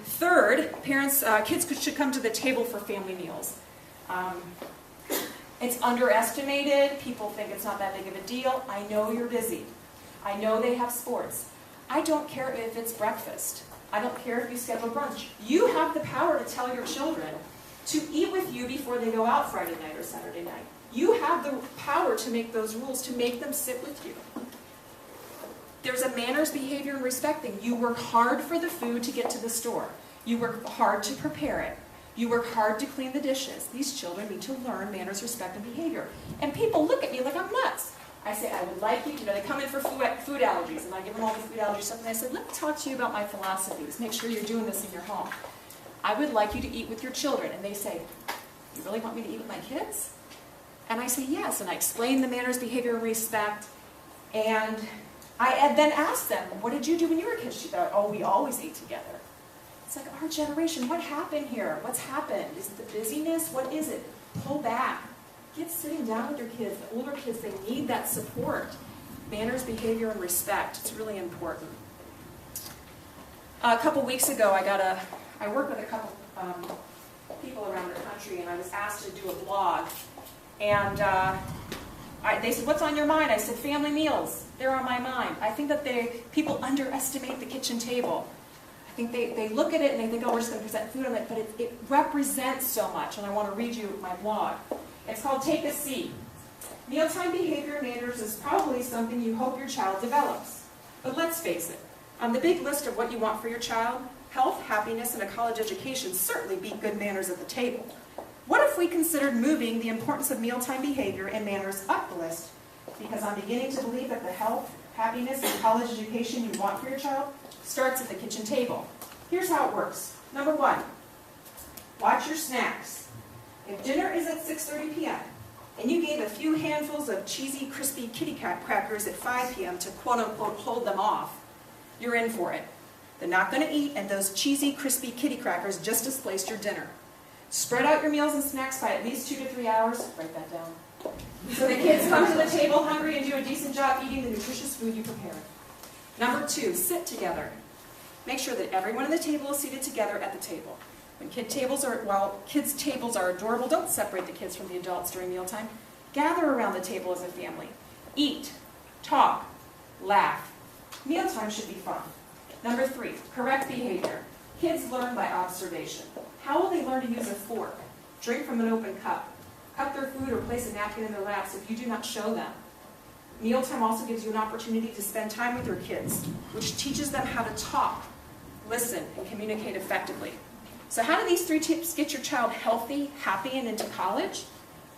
Third, kids should come to the table for family meals. It's underestimated. People think it's not that big of a deal. I know you're busy. I know they have sports. I don't care if it's breakfast. I don't care if you schedule brunch. You have the power to tell your children to eat with you before they go out Friday night or Saturday night. You have the power to make those rules, to make them sit with you. There's a manners, behavior, and respect thing. You work hard for the food to get to the store. You work hard to prepare it. You work hard to clean the dishes. These children need to learn manners, respect, and behavior. And people look at me like I'm nuts. I say, I would like you to, they come in for food allergies, and I give them all the food allergy stuff, and I say, let me talk to you about my philosophies. Make sure you're doing this in your home. I would like you to eat with your children. And they say, you really want me to eat with my kids? And I say, yes. And I explain the manners, behavior, and respect. And I then ask them, what did you do when you were a kid? She thought, oh, we always ate together. It's like, our generation, what happened here? What's happened? Is it the busyness? What is it? Pull back. Get sitting down with your kids. The older kids, they need that support. Manners, behavior, and respect. It's really important. A couple weeks ago, I worked with a couple people around the country, and I was asked to do a blog. And they said, what's on your mind? I said, family meals. They're on my mind. I think that people underestimate the kitchen table. I think they look at it and they think, oh, we're just going to present food on it, but it represents so much, and I want to read you my blog. It's called Take a Seat. Mealtime behavior and manners is probably something you hope your child develops. But let's face it, on the big list of what you want for your child, health, happiness, and a college education certainly beat good manners at the table. What if we considered moving the importance of mealtime behavior and manners up the list? Because I'm beginning to believe that the health, happiness, and college education you want for your child starts at the kitchen table. Here's how it works. Number 1, watch your snacks. If dinner is at 6:30 p.m., and you gave a few handfuls of cheesy, crispy kitty cat crackers at 5 p.m. to quote-unquote hold them off, you're in for it. They're not going to eat, and those cheesy, crispy kitty crackers just displaced your dinner. Spread out your meals and snacks by at least 2 to 3 hours. Write that down. So the kids come to the table hungry and do a decent job eating the nutritious food you prepared. Number 2, sit together. Make sure that everyone at the table is seated together at the table. While kids' tables are adorable, don't separate the kids from the adults during mealtime. Gather around the table as a family. Eat, talk, laugh. Mealtime should be fun. Number 3, correct behavior. Kids learn by observation. How will they learn to use a fork, drink from an open cup, cut their food, or place a napkin in their laps if you do not show them? Mealtime also gives you an opportunity to spend time with your kids, which teaches them how to talk, listen, and communicate effectively. So how do these 3 tips get your child healthy, happy, and into college?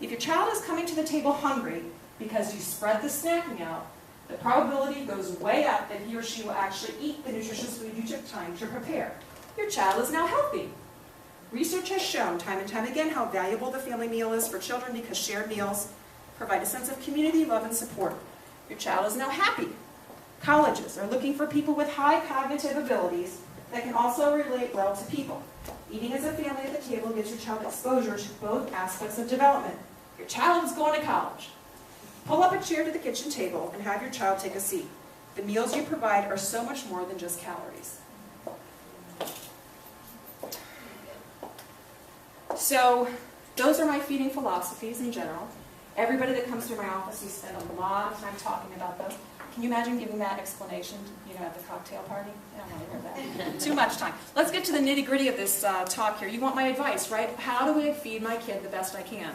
If your child is coming to the table hungry because you spread the snacking out, the probability goes way up that he or she will actually eat the nutritious food you took time to prepare. Your child is now healthy. Research has shown time and time again how valuable the family meal is for children because shared meals provide a sense of community, love, and support. Your child is now happy. Colleges are looking for people with high cognitive abilities that can also relate well to people. Eating as a family at the table gives your child exposure to both aspects of development. Your child is going to college. Pull up a chair to the kitchen table and have your child take a seat. The meals you provide are so much more than just calories. So, those are my feeding philosophies in general. Everybody that comes to my office, we spend a lot of time talking about those. Can you imagine giving that explanation, at the cocktail party? I don't want to hear that. Too much time. Let's get to the nitty-gritty of this talk here. You want my advice, right? How do I feed my kid the best I can?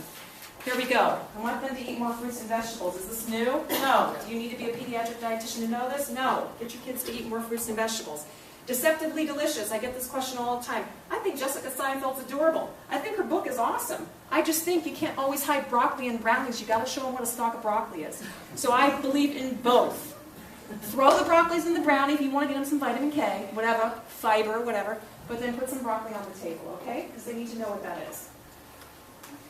Here we go. I want them to eat more fruits and vegetables. Is this new? No. Do you need to be a pediatric dietitian to know this? No. Get your kids to eat more fruits and vegetables. Deceptively delicious. I get this question all the time. I think Jessica Seinfeld's adorable. I think her book is awesome. I just think you can't always hide broccoli and brownies. You got to show them what a stalk of broccoli is. So I believe in both. Throw the broccolis in the brownie if you want to get them some vitamin K, whatever, fiber, whatever, but then put some broccoli on the table, okay? Because they need to know what that is.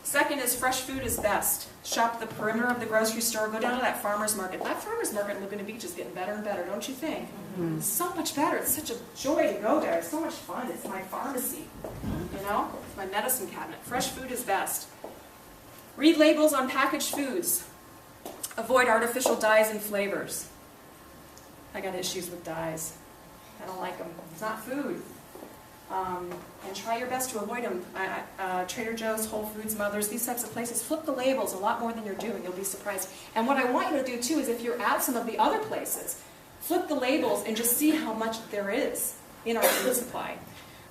Second is fresh food is best. Shop the perimeter of the grocery store. Go down to that farmer's market. That farmer's market in Laguna Beach is getting better and better, don't you think? Mm-hmm. It's so much better. It's such a joy to go there. It's so much fun. It's my pharmacy, It's my medicine cabinet. Fresh food is best. Read labels on packaged foods. Avoid artificial dyes and flavors. I got issues with dyes. I don't like them. It's not food. And try your best to avoid them. Trader Joe's, Whole Foods, Mother's, these types of places, flip the labels a lot more than you're doing. You'll be surprised. And what I want you to do too is if you're at some of the other places, flip the labels and just see how much there is in our food supply.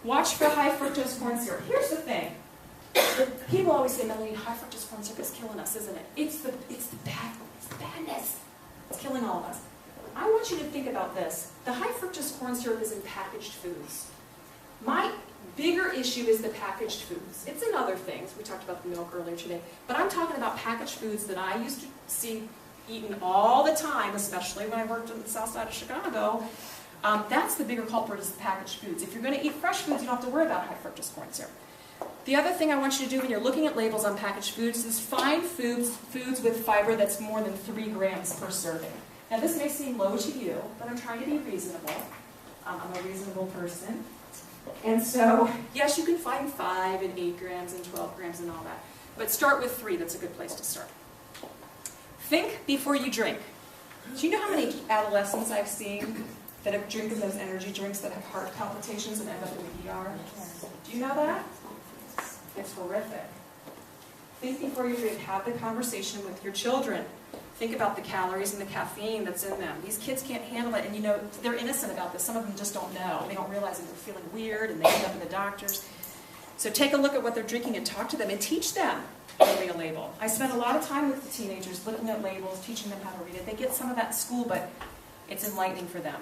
Watch for high fructose corn syrup. Here's the thing. People always say, Melanie, high fructose corn syrup is killing us, isn't it? It's the badness. It's killing all of us. I want you to think about this. The high fructose corn syrup is in packaged foods. My bigger issue is the packaged foods. It's in other things. We talked about the milk earlier today. But I'm talking about packaged foods that I used to see eaten all the time, especially when I worked on the south side of Chicago. That's the bigger culprit is the packaged foods. If you're going to eat fresh foods, you don't have to worry about high fructose corn syrup. The other thing I want you to do when you're looking at labels on packaged foods is find foods with fiber that's more than 3 grams per serving. Now this may seem low to you, but I'm trying to be reasonable. I'm a reasonable person. And so, yes, you can find 5 and 8 grams and 12 grams and all that. But start with 3. That's a good place to start. Think before you drink. Do you know how many adolescents I've seen that have drinking those energy drinks that have heart palpitations and end up in the ER? Do you know that? It's horrific. Think before you drink. Have the conversation with your children. Think about the calories and the caffeine that's in them. These kids can't handle it, and you know, they're innocent about this. Some of them just don't know. They don't realize that they're feeling weird, and they end up in the doctors. So take a look at what they're drinking and talk to them and teach them how to read a label. I spend a lot of time with the teenagers looking at labels, teaching them how to read it. They get some of that in school, but it's enlightening for them.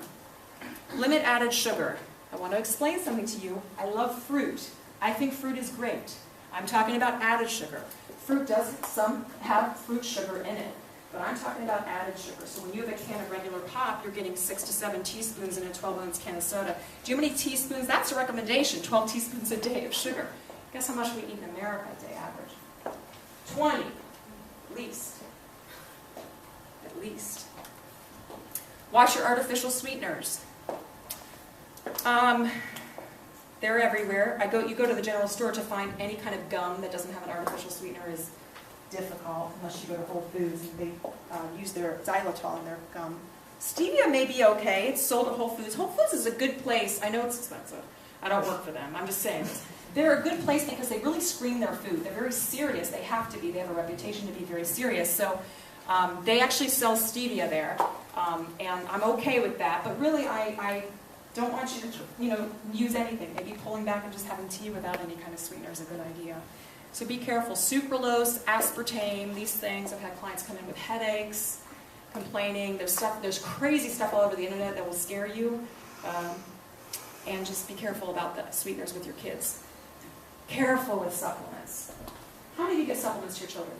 Limit added sugar. I want to explain something to you. I love fruit. I think fruit is great. I'm talking about added sugar. Fruit does, some have fruit sugar in it. But I'm talking about added sugar. So when you have a can of regular pop, you're getting 6 to 7 teaspoons in a 12-ounce can of soda. Do you know how many teaspoons? That's a recommendation, 12 teaspoons a day of sugar. Guess how much we eat in America a day average? 20, at least. At least. Watch your artificial sweeteners. They're everywhere. You go to the general store to find any kind of gum that doesn't have an artificial sweetener is difficult unless you go to Whole Foods and they use their xylitol in their gum. Stevia may be okay. It's sold at Whole Foods. Whole Foods is a good place. I know it's expensive. I don't work for them. I'm just saying. They're a good place because they really screen their food. They're very serious. They have to be. They have a reputation to be very serious. So they actually sell stevia there, and I'm okay with that. But really, I don't want you to use anything. Maybe pulling back and just having tea without any kind of sweetener is a good idea. So be careful. Sucralose, aspartame, these things. I've had clients come in with headaches, complaining. There's crazy stuff all over the internet that will scare you. And just be careful about the sweeteners with your kids. Careful with supplements. How many of you get supplements to your children?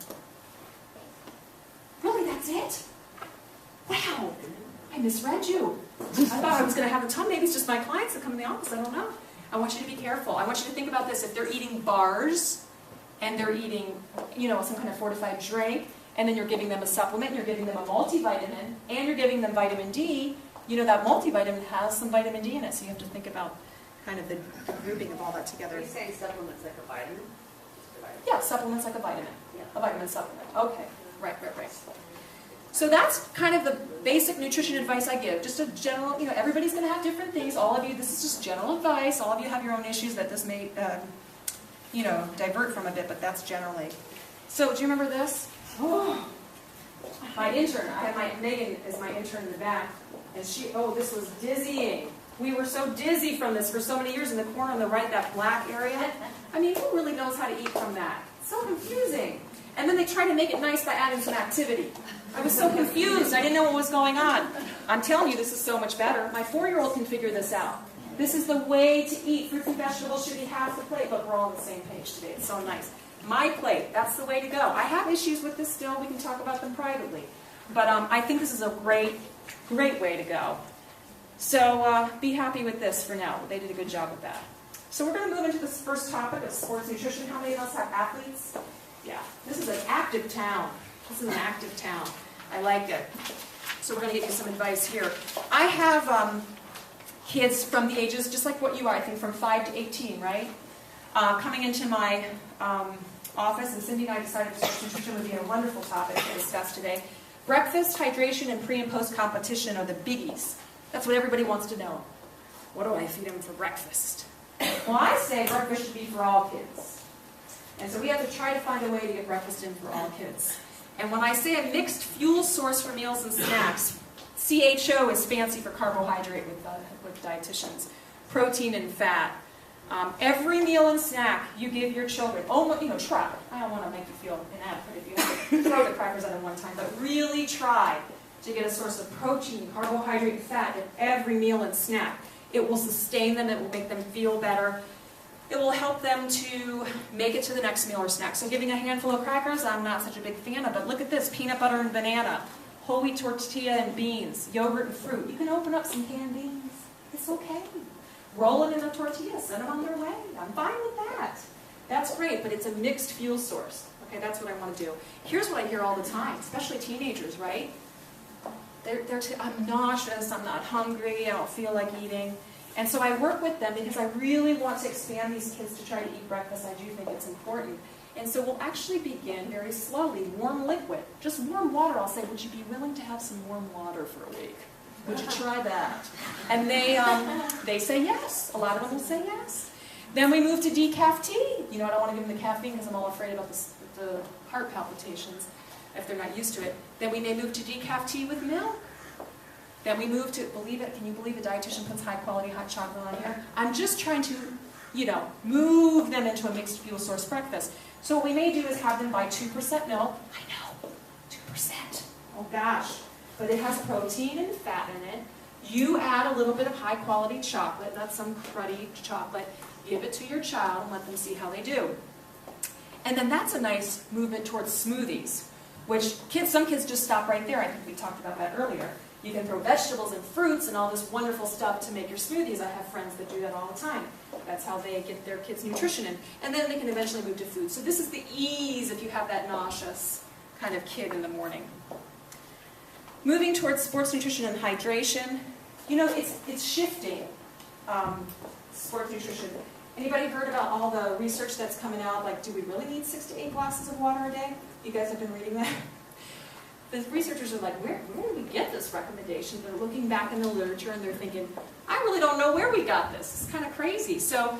Really, that's it? Wow, I misread you. I thought I was going to have a ton. Maybe it's just my clients that come in the office. I don't know. I want you to be careful. I want you to think about this. If they're eating bars, and they're eating, some kind of fortified drink, and then you're giving them a supplement, and you're giving them a multivitamin, and you're giving them vitamin D, that multivitamin has some vitamin D in it, so you have to think about kind of the grouping of all that together. Are you saying supplements like a vitamin? Yeah, supplements like a vitamin. Yeah. A vitamin supplement. Okay, right. So that's kind of the basic nutrition advice I give. Just a general, everybody's going to have different things. All of you, this is just general advice. All of you have your own issues that this may divert from a bit, but that's generally. So, do you remember this? Oh, my intern, Megan is my intern in the back, and this was dizzying. We were so dizzy from this for so many years in the corner on the right, that black area. I mean, who really knows how to eat from that? It's so confusing. And then they try to make it nice by adding some activity. I was so confused. I didn't know what was going on. I'm telling you, this is so much better. My 4-year-old can figure this out. This is the way to eat. Fruits and vegetables should be half the plate. Look, we're all on the same page today. It's so nice. My plate, that's the way to go. I have issues with this still. We can talk about them privately. But I think this is a great way to go. So be happy with this for now. They did a good job with that. So we're going to move into this first topic of sports nutrition. How many of us have athletes? Yeah. This is an active town. I like it. So we're going to get you some advice here. I have kids from the ages, just like what you are, I think from 5 to 18, right? Coming into my office, and Cindy and I decided sports nutrition would be a wonderful topic to discuss today. Breakfast, hydration, and pre- and post-competition are the biggies. That's what everybody wants to know. What do I feed them for breakfast? Well, I say breakfast should be for all kids. And so we have to try to find a way to get breakfast in for all kids. And when I say a mixed fuel source for meals and snacks, CHO is fancy for carbohydrate with dietitians, protein and fat. Every meal and snack you give your children, try. I don't want to make you feel inadequate if you have to throw the crackers at them one time, but really try to get a source of protein, carbohydrate, and fat in every meal and snack. It will sustain them, it will make them feel better. It will help them to make it to the next meal or snack. So giving a handful of crackers, I'm not such a big fan of, but look at this, peanut butter and banana, whole wheat tortilla and beans, yogurt and fruit. You can open up some canned beans. It's okay. Roll it in a tortilla, send them on their way. I'm fine with that. That's great, but it's a mixed fuel source. Okay, that's what I want to do. Here's what I hear all the time, especially teenagers, right? I'm nauseous, I'm not hungry, I don't feel like eating. And so I work with them because I really want to expand these kids to try to eat breakfast. I do think it's important. And so we'll actually begin very slowly, warm liquid, just warm water. I'll say, would you be willing to have some warm water for a week? Would you try that? And they say yes. A lot of them will say yes. Then we move to decaf tea. I don't want to give them the caffeine because I'm all afraid about the heart palpitations if they're not used to it. Then we may move to decaf tea with milk. Then we move to, can you believe a dietitian puts high quality hot chocolate on here? I'm just trying to, move them into a mixed fuel source breakfast. So what we may do is have them buy 2% milk. I know, 2%. Oh gosh. But it has protein and fat in it. You add a little bit of high quality chocolate, not some cruddy chocolate. Give it to your child and let them see how they do. And then that's a nice movement towards smoothies, which some kids just stop right there. I think we talked about that earlier. You can throw vegetables and fruits and all this wonderful stuff to make your smoothies. I have friends that do that all the time. That's how they get their kids' nutrition in. And then they can eventually move to food. So this is the ease if you have that nauseous kind of kid in the morning. Moving towards sports nutrition and hydration. It's shifting, sports nutrition. Anybody heard about all the research that's coming out? Like, do we really need 6 to 8 glasses of water a day? You guys have been reading that? The researchers are like, where did we get this recommendation? They're looking back in the literature and they're thinking, I really don't know where we got this. It's kind of crazy. So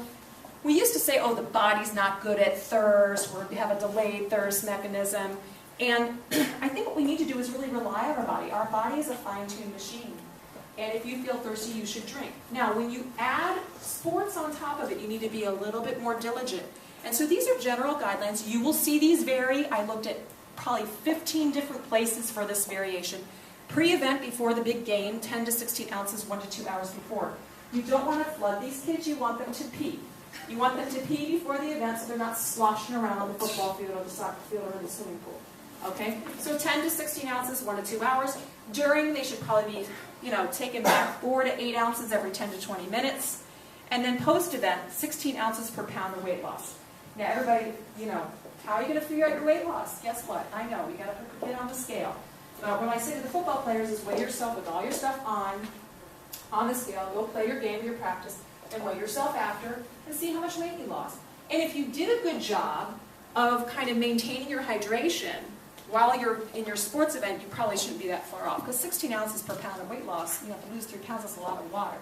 we used to say, the body's not good at thirst, or we have a delayed thirst mechanism. And I think what we need to do is really rely on our body. Our body is a fine-tuned machine. And if you feel thirsty, you should drink. Now, when you add sports on top of it, you need to be a little bit more diligent. And so these are general guidelines. You will see these vary. I looked at probably 15 different places for this variation. Pre-event, before the big game, 10 to 16 ounces, 1 to 2 hours before. You don't want to flood these kids. You want them to pee. You want them to pee before the event so they're not sloshing around on the football field or the soccer field or in the swimming pool. Okay? So 10 to 16 ounces, 1 to 2 hours. During, they should probably be, taken back 4 to 8 ounces every 10 to 20 minutes. And then post-event, 16 ounces per pound of weight loss. Now, everybody, how are you going to figure out your weight loss? Guess what? I know. You got to put the kid on the scale. But what I say to the football players is weigh yourself with all your stuff on the scale. Go play your game or your practice, and weigh yourself after and see how much weight you lost. And if you did a good job of kind of maintaining your hydration while you're in your sports event, you probably shouldn't be that far off. Because 16 ounces per pound of weight loss, you have to lose 3 pounds, that's a lot of water.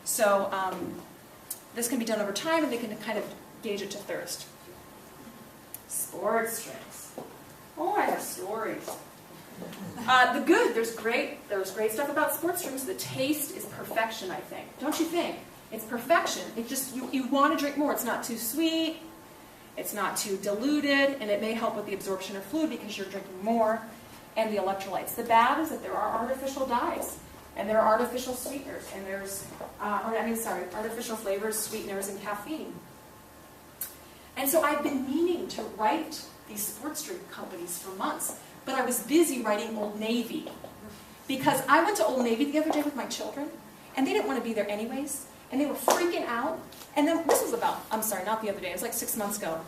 So this can be done over time, and they can kind of gauge it to thirst. Sports drinks. Oh, I have stories. There's great stuff about sports drinks. The taste is perfection, I think. Don't you think? It's perfection. It just, you want to drink more. It's not too sweet. It's not too diluted, and it may help with the absorption of fluid because you're drinking more, and the electrolytes. The bad is that there are artificial dyes, and there are artificial sweeteners, and there's, artificial flavors, sweeteners, and caffeine. And so I've been meaning to write these sports drink companies for months, but I was busy writing Old Navy. Because I went to Old Navy the other day with my children, and they didn't want to be there anyways, and they were freaking out. And then, this was not the other day, it was like 6 months ago.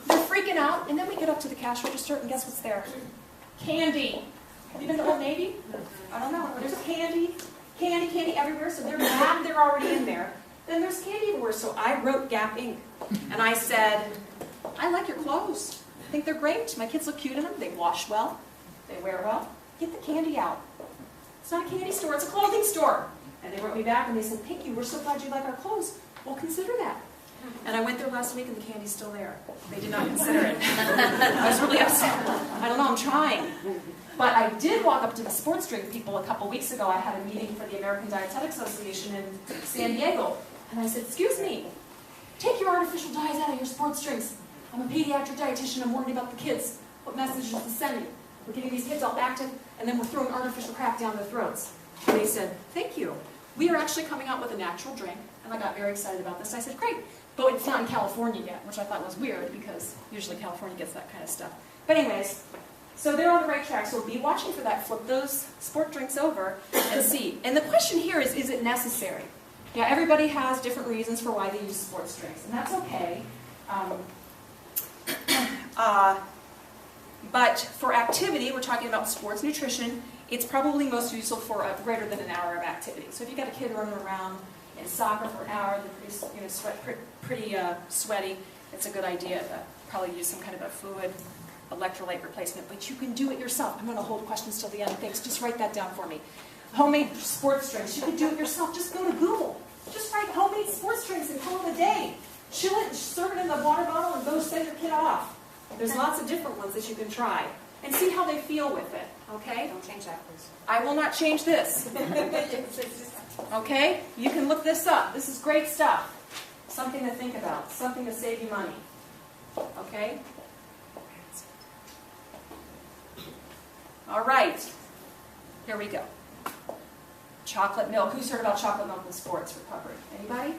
They're freaking out, and then we get up to the cash register, and guess what's there? Candy. Have you been to Old Navy? I don't know. There's candy everywhere, so they're mad they're already in there. Then there's candy everywhere, so I wrote Gap Inc. And I said, I like your clothes. I think they're great. My kids look cute in them. They wash well. They wear well. Get the candy out. It's not a candy store, it's a clothing store. And they wrote me back and they said, Pinky, we're so glad you like our clothes. well, consider that. And I went there last week and the candy's still there. They did not consider it. I was really upset. I don't know, I'm trying. But I did walk up to the sports drink people a couple weeks ago. I had a meeting for the American Dietetic Association in San Diego. And I said, excuse me, take your artificial dyes out of your sports drinks. I'm a pediatric dietitian, I'm worried about the kids. What messages to send me? We're getting these kids all active, and then we're throwing artificial crap down their throats. And they said, thank you. We are actually coming out with a natural drink, and I got very excited about this. I said, great, but it's not in California yet, which I thought was weird, because usually California gets that kind of stuff. But anyways, so they're on the right track, so be watching for that. Flip those sport drinks over and see. And the question here is it necessary? Yeah, everybody has different reasons for why they use sports drinks, and that's okay. But for activity, we're talking about sports nutrition, it's probably most useful for greater than an hour of activity. So if you've got a kid running around in soccer for an hour, they're pretty sweaty, it's a good idea to probably use some kind of a fluid electrolyte replacement. But you can do it yourself. I'm going to hold questions till the end. Thanks. Just write that down for me. Homemade sports drinks. You can do it yourself. Just go to Google. Just write homemade sports drinks and call it a day. Chill it, serve it in the water bottle, and go send your kid off. There's lots of different ones that you can try. And see how they feel with it, okay? Don't change that, please. I will not change this. Okay? You can look this up. This is great stuff. Something to think about. Something to save you money. Okay? All right. Here we go. Chocolate milk. Who's heard about chocolate milk in sports recovery? Anybody?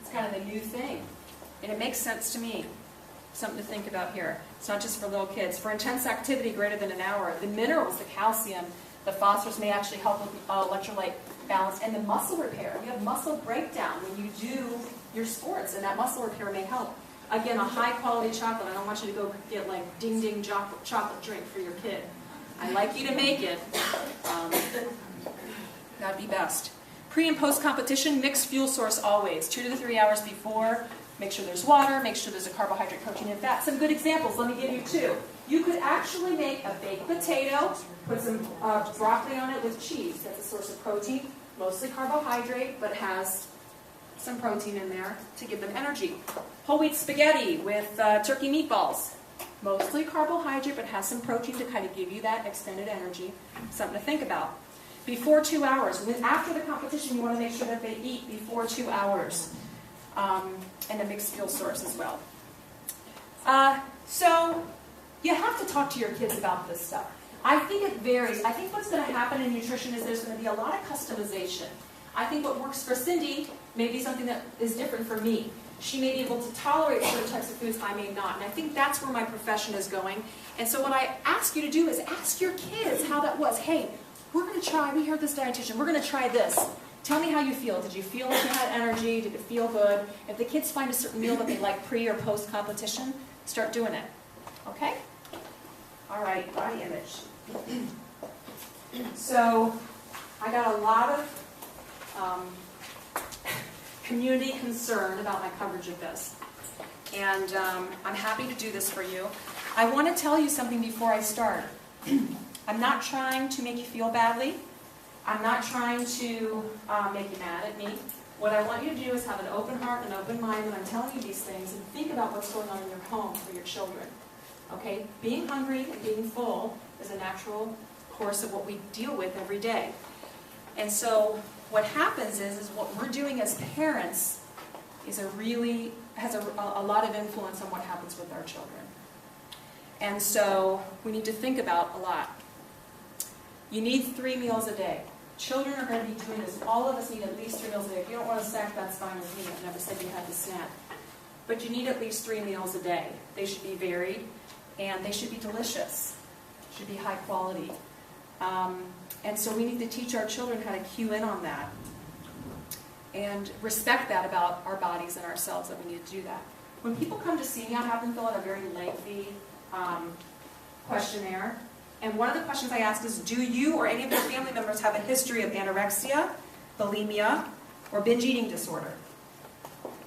It's kind of the new thing. And it makes sense to me. Something to think about here. It's not just for little kids. For intense activity greater than an hour, the minerals, the calcium, the phosphorus may actually help with electrolyte balance and the muscle repair. You have muscle breakdown when you do your sports, and that muscle repair may help. Again, a high-quality chocolate. I don't want you to go get like ding-ding chocolate drink for your kid. I'd like you to make it. That'd be best. Pre- and post-competition, mixed fuel source always. 2 to 3 hours before. Make sure there's water, make sure there's a carbohydrate, protein, and fat. Some good examples, let me give you 2. You could actually make a baked potato, put some broccoli on it with cheese. That's a source of protein, mostly carbohydrate, but has some protein in there to give them energy. Whole wheat spaghetti with turkey meatballs. Mostly carbohydrate, but has some protein to kind of give you that extended energy. Something to think about. Before 2 hours. After the competition, you want to make sure that they eat before 2 hours. And a mixed fuel source as well. So you have to talk to your kids about this stuff. I think it varies. I think what's going to happen in nutrition is there's going to be a lot of customization. I think what works for Cindy may be something that is different for me. She may be able to tolerate certain types of foods, I may not. And I think that's where my profession is going. And so what I ask you to do is ask your kids how that was. Hey, we're going to try, we heard this dietitian, we're going to try this. Tell me how you feel. Did you feel like you had energy? Did it feel good? If the kids find a certain meal that they like pre- or post-competition, start doing it. Okay? All right, body image. So, I got a lot of community concern about my coverage of this. And I'm happy to do this for you. I want to tell you something before I start. I'm not trying to make you feel badly. I'm not trying to make you mad at me. What I want you to do is have an open heart and an open mind when I'm telling you these things and think about what's going on in your home for your children. Okay? Being hungry and being full is a natural course of what we deal with every day. And so what happens is what we're doing as parents is has a lot of influence on what happens with our children. And so we need to think about a lot. You need 3 meals a day. Children are going to be doing this. All of us need at least 3 meals a day. If you don't want a snack, that's fine with me. I've never said you had to snack. But you need at least 3 meals a day. They should be varied, and they should be delicious. Should be high quality. And so we need to teach our children how to cue in on that. And respect that about our bodies and ourselves, that we need to do that. When people come to see me, I have them fill out a very lengthy questionnaire. And one of the questions I ask is, do you or any of your family members have a history of anorexia, bulimia, or binge eating disorder?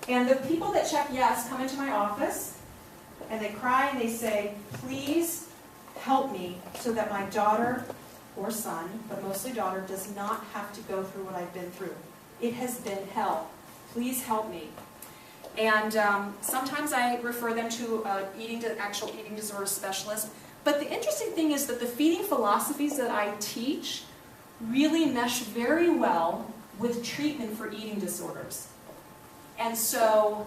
And the people that check yes come into my office, and they cry and they say, please help me so that my daughter or son, but mostly daughter, does not have to go through what I've been through. It has been hell. Please help me. And sometimes I refer them to actual eating disorder specialist. But the interesting thing is that the feeding philosophies that I teach really mesh very well with treatment for eating disorders. And so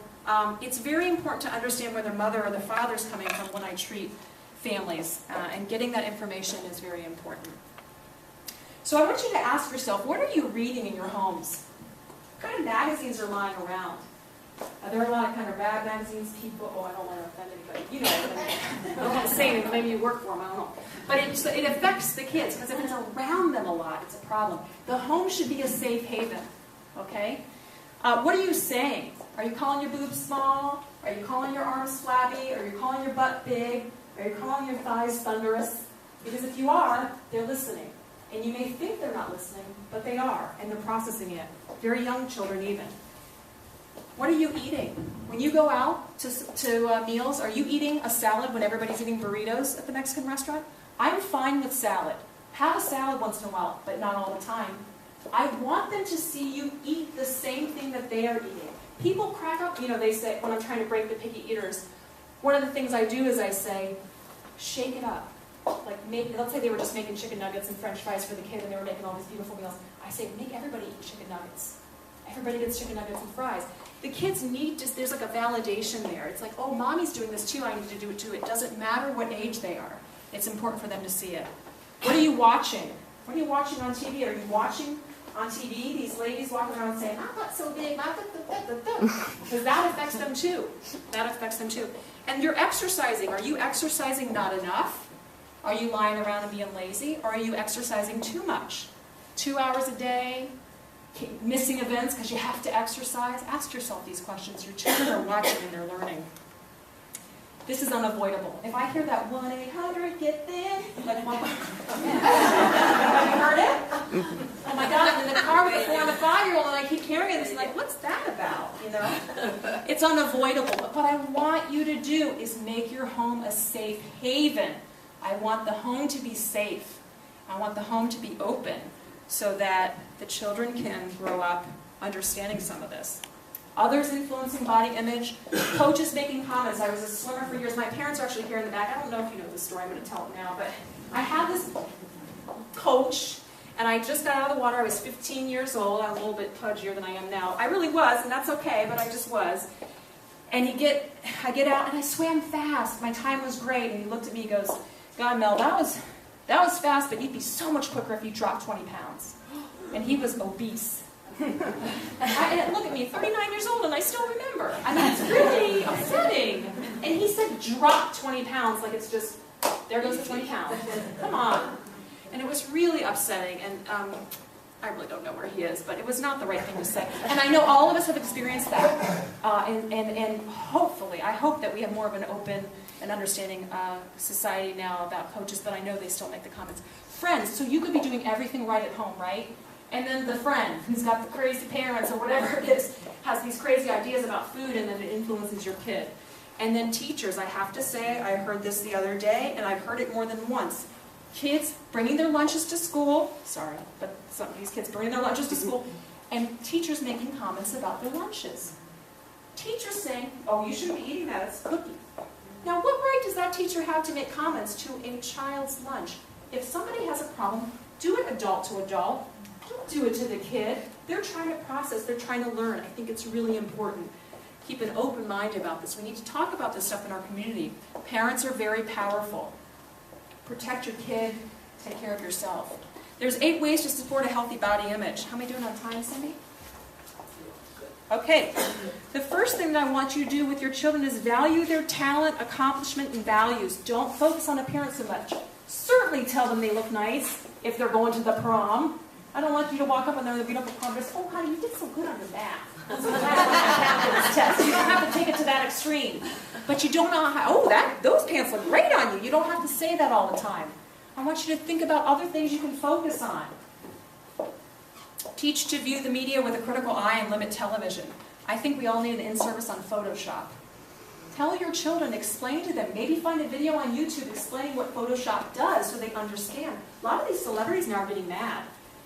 it's very important to understand where the mother or the father is coming from when I treat families. And getting that information is very important. So I want you to ask yourself, what are you reading in your homes? What kind of magazines are lying around? There are a lot of kind of rag magazines, people, I don't want to offend anybody, you know, I don't want to say anything, but maybe you work for them, I don't know. But it affects the kids, because if it's around them a lot, it's a problem. The home should be a safe haven, okay? What are you saying? Are you calling your boobs small? Are you calling your arms flabby? Are you calling your butt big? Are you calling your thighs thunderous? Because if you are, they're listening. And you may think they're not listening, but they are, and they're processing it. Very young children even. What are you eating? When you go out to meals, are you eating a salad when everybody's eating burritos at the Mexican restaurant? I'm fine with salad. Have a salad once in a while, but not all the time. I want them to see you eat the same thing that they are eating. People crack up, you know, they say, when I'm trying to break the picky eaters, one of the things I do is I say, shake it up. Like, let's say they were just making chicken nuggets and french fries for the kid and they were making all these beautiful meals. I say, make everybody eat chicken nuggets. Everybody gets chicken nuggets and fries. The kids need to, there's like a validation there. It's like, oh, mommy's doing this too, I need to do it too. It doesn't matter what age they are. It's important for them to see it. What are you watching? What are you watching on TV? Are you watching on TV these ladies walking around saying, my butt's so big, my butt, because that affects them too. That affects them too. And you're exercising. Are you exercising not enough? Are you lying around and being lazy? Or are you exercising too much? 2 hours a day? Missing events because you have to exercise? Ask yourself these questions. Your children are watching and they're learning. This is unavoidable. If I hear that 1-800 get thin, like, have you heard it? Oh my God, I'm in the car with a 4 and a 5-year-old and I keep hearing this, and like, what's that about? You know, it's unavoidable. But what I want you to do is make your home a safe haven. I want the home to be safe. I want the home to be open so that the children can grow up understanding some of this. Others influencing body image, coaches making comments. I was a swimmer for years. My parents are actually here in the back. I don't know if you know this story. I'm going to tell it now. But I had this coach, and I just got out of the water. I was 15 years old. I was a little bit pudgier than I am now. I really was, and that's okay, but I just was. And I get out, and I swam fast. My time was great. And he looked at me and goes, God, Mel, that was fast, but you'd be so much quicker if you dropped 20 pounds. And he was obese. And look at me, 39 years old, and I still remember. I mean, it's really upsetting. And he said, drop 20 pounds, like it's just, there goes the 20 pounds. Come on. And it was really upsetting, and I really don't know where he is, but it was not the right thing to say. And I know all of us have experienced that. And hopefully, I hope that we have more of an open and understanding society now about coaches, but I know they still make the comments. Friends, so you could be doing everything right at home, right? And then the friend who's got the crazy parents or whatever it is has these crazy ideas about food, and then it influences your kid. And then teachers, I have to say, I heard this the other day, and I've heard it more than once. Kids bringing their lunches to school, sorry, but some of these kids bringing their lunches to school, and teachers making comments about their lunches. Teachers saying, oh, you shouldn't be eating that, it's a cookie. Now, what right does that teacher have to make comments to a child's lunch? If somebody has a problem, do it adult to adult. Don't do it to the kid. They're trying to process, they're trying to learn. I think it's really important. Keep an open mind about this. We need to talk about this stuff in our community. Parents are very powerful. Protect your kid, take care of yourself. There's 8 ways to support a healthy body image. How am I doing on time, Cindy? Okay. The first thing that I want you to do with your children is value their talent, accomplishment, and values. Don't focus on appearance so much. Certainly tell them they look nice if they're going to the prom. I don't want you to walk up and they're in the beautiful prom dress. Oh, honey, you did so good on your math. That's what I this test. You don't have to take it to that extreme. But you don't know how, oh, those pants look great on you. You don't have to say that all the time. I want you to think about other things you can focus on. Teach to view the media with a critical eye and limit television. I think we all need an in-service on Photoshop. Tell your children, explain to them, maybe find a video on YouTube explaining what Photoshop does so they understand. A lot of these celebrities now are getting mad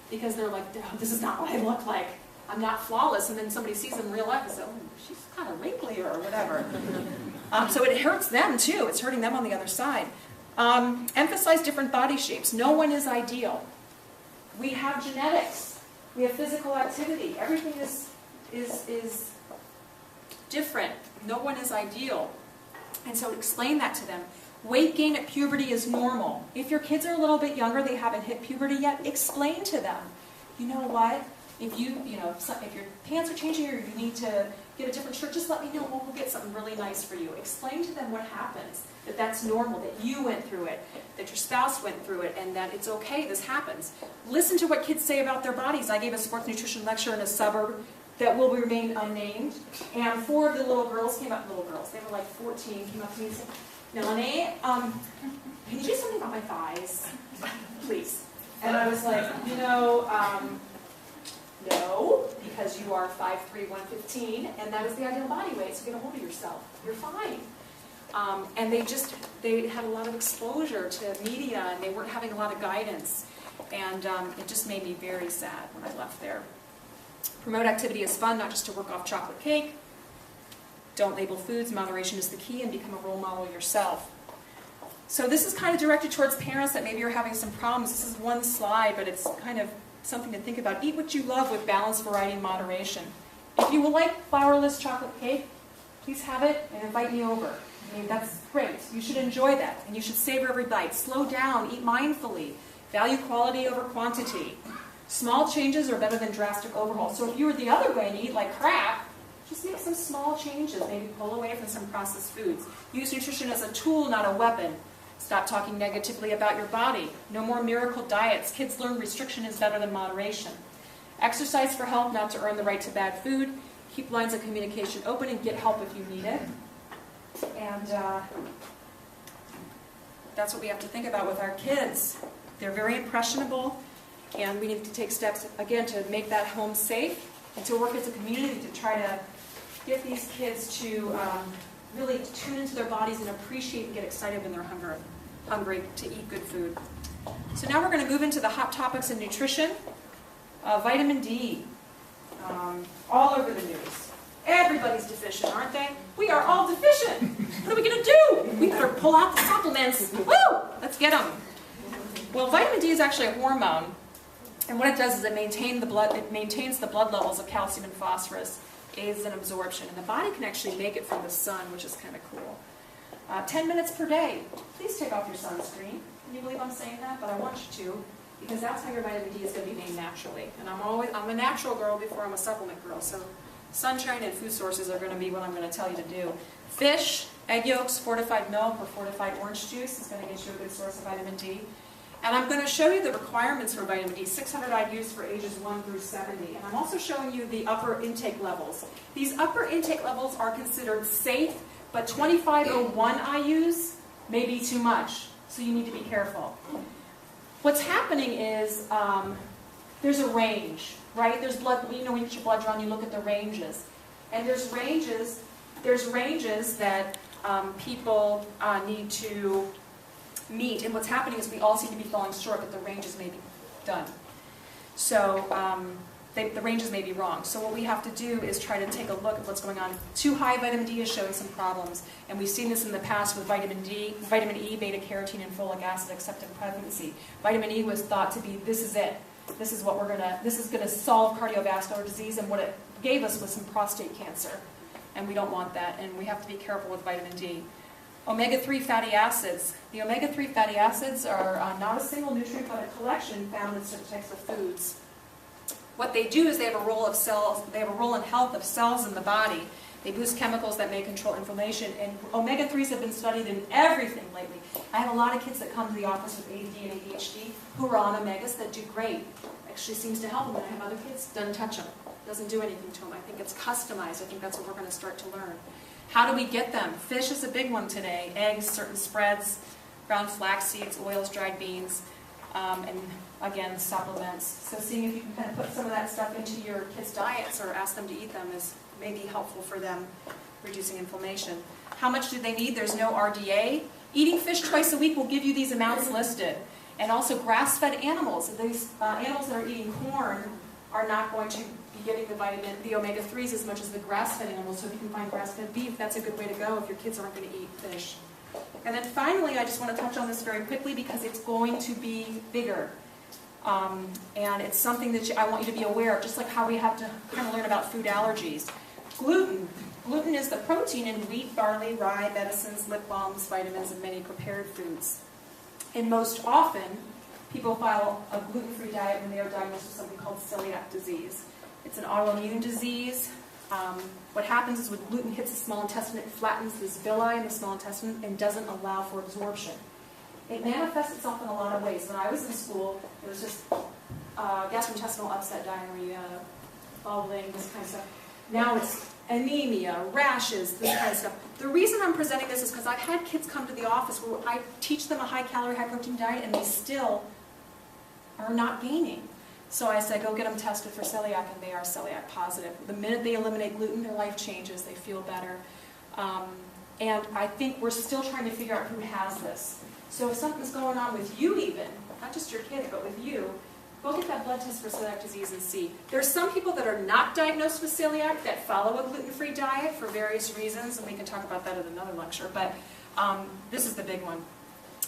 because they're like, oh, this is not what I look like. I'm not flawless, and then somebody sees them in real life and says, oh, she's kind of wrinkly or whatever. So it hurts them too. It's hurting them on the other side. Emphasize different body shapes. No one is ideal. We have genetics. We have physical activity. Everything is different. No one is ideal. And so explain that to them. Weight gain at puberty is normal. If your kids are a little bit younger, they haven't hit puberty yet, explain to them. You know what? If if your pants are changing or you need to get a different shirt, just let me know. We'll get something really nice for you. Explain to them what happens, that that's normal, that you went through it, that your spouse went through it, and that it's okay, this happens. Listen to what kids say about their bodies. I gave a sports nutrition lecture in a suburb that will remain unnamed, and 4 of the little girls, they were like 14, came up to me and said, Melanie, can you do something about my thighs, please? And I was like, no, because you are 5'3", 115, and that is the ideal body weight, so get a hold of yourself. You're fine. And they had a lot of exposure to media, and they weren't having a lot of guidance. And it just made me very sad when I left there. Promote activity is fun, not just to work off chocolate cake. Don't label foods. Moderation is the key, and become a role model yourself. So this is kind of directed towards parents that maybe are having some problems. This is one slide, but it's kind of something to think about. Eat what you love with balance, variety, and moderation. If you will like flourless chocolate cake, please have it and invite me over. I mean, that's great. You should enjoy that, and you should savor every bite. Slow down, eat mindfully. Value quality over quantity. Small changes are better than drastic overhauls. So if you were the other way and you eat like crap, just make some small changes. Maybe pull away from some processed foods. Use nutrition as a tool, not a weapon. Stop talking negatively about your body. No more miracle diets. Kids learn restriction is better than moderation. Exercise for health, not to earn the right to bad food. Keep lines of communication open and get help if you need it. And that's what we have to think about with our kids. They're very impressionable, and we need to take steps, again, to make that home safe and to work as a community to try to get these kids to really tune into their bodies and appreciate and get excited when they're hungry to eat good food. So now we're going to move into the hot topics in nutrition. Vitamin D, all over the news. Everybody's deficient, aren't they? We are all deficient. What are we going to do? We better pull out the supplements. Woo! Let's get them. Well, vitamin D is actually a hormone, and what it does is it maintains the blood levels of calcium and phosphorus, aids in absorption, and the body can actually make it from the sun, which is kind of cool. 10 minutes per day. Please take off your sunscreen. Can you believe I'm saying that? But I want you to, because that's how your vitamin D is going to be made naturally. And I'm a natural girl before I'm a supplement girl, so sunshine and food sources are going to be what I'm going to tell you to do. Fish, egg yolks, fortified milk, or fortified orange juice is going to get you a good source of vitamin D. And I'm going to show you the requirements for vitamin D, 600 IUs for ages 1 through 70. And I'm also showing you the upper intake levels. These upper intake levels are considered safe, but 2501 IUs may be too much, so you need to be careful. What's happening is there's a range, right? There's blood, when you get your blood drawn, you look at the ranges. And there's ranges that people need to meet, and what's happening is we all seem to be falling short, but the ranges may be done. So the ranges may be wrong. So what we have to do is try to take a look at what's going on. Too high vitamin D is showing some problems, and we've seen this in the past with vitamin E, beta carotene, and folic acid, except in pregnancy. Vitamin E was thought to be, this is it. This is gonna solve cardiovascular disease, and what it gave us was some prostate cancer, and we don't want that, and we have to be careful with vitamin D. Omega-3 fatty acids. The omega-3 fatty acids are not a single nutrient, but a collection found in certain types of foods. What they do is they have a role in health of cells in the body. They boost chemicals that may control inflammation, and omega-3s have been studied in everything lately. I have a lot of kids that come to the office with ADD and ADHD who are on omegas that do great. Actually seems to help them, and I have other kids, doesn't touch them, doesn't do anything to them. I think it's customized. I think that's what we're going to start to learn. How do we get them? Fish is a big one today. Eggs, certain spreads, ground flax seeds, oils, dried beans, and again, supplements. So seeing if you can kind of put some of that stuff into your kids' diets or ask them to eat them is maybe helpful for them, reducing inflammation. How much do they need? There's no RDA. Eating fish twice a week will give you these amounts listed. And also grass-fed animals. These animals that are eating corn are not going to be getting the omega-3s as much as the grass-fed animals. So if you can find grass-fed beef, that's a good way to go if your kids aren't going to eat fish. And then finally, I just want to touch on this very quickly because it's going to be bigger. And it's something that I want you to be aware of, just like how we have to kind of learn about food allergies. Gluten. Gluten is the protein in wheat, barley, rye, medicines, lip balms, vitamins, and many prepared foods. And most often, people follow a gluten-free diet when they are diagnosed with something called celiac disease. It's an autoimmune disease. What happens is when gluten hits the small intestine, it flattens this villi in the small intestine and doesn't allow for absorption. It manifests itself in a lot of ways. When I was in school, it was just gastrointestinal upset, diarrhea, bubbling, this kind of stuff. Now it's anemia, rashes, this kind of stuff. The reason I'm presenting this is because I've had kids come to the office where I teach them a high-calorie, high-protein diet, and they still are not gaining. So I said, go get them tested for celiac, and they are celiac positive. The minute they eliminate gluten, their life changes. They feel better. And I think we're still trying to figure out who has this. So if something's going on with you even, not just your kid, but with you, go get that blood test for celiac disease and see. There's some people that are not diagnosed with celiac that follow a gluten-free diet for various reasons, and we can talk about that at another lecture, but this is the big one.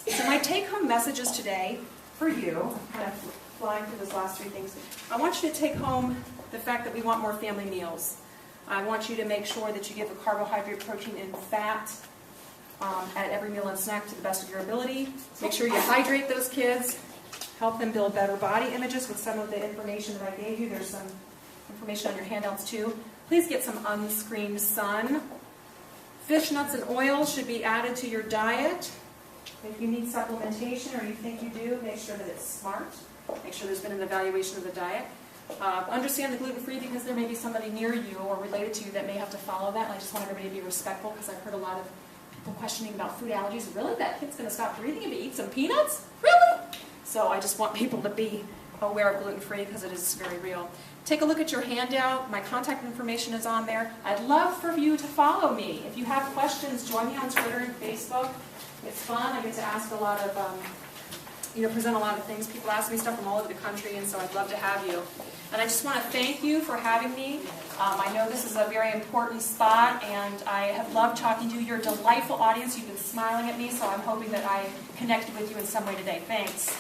So my take-home messages today for you, kind of flying through those last three things, I want you to take home the fact that we want more family meals. I want you to make sure that you give a carbohydrate, protein, and fat at every meal and snack to the best of your ability. Make sure you hydrate those kids. Help them build better body images with some of the information that I gave you. There's some information on your handouts too. Please get some unscreened sun. Fish, nuts, and oil should be added to your diet. If you need supplementation or you think you do, make sure that it's smart. Make sure there's been an evaluation of the diet. Understand the gluten-free because there may be somebody near you or related to you that may have to follow that. And I just want everybody to be respectful because I've heard a lot of people questioning about food allergies. Really? That kid's going to stop breathing if he eats some peanuts? Really? So I just want people to be aware of gluten-free because it is very real. Take a look at your handout. My contact information is on there. I'd love for you to follow me. If you have questions, join me on Twitter and Facebook. It's fun. I get to ask a lot of, present a lot of things. People ask me stuff from all over the country, and so I'd love to have you. And I just want to thank you for having me. I know this is a very important spot, and I have loved talking to you. You're a delightful audience. You've been smiling at me, so I'm hoping that I connected with you in some way today. Thanks.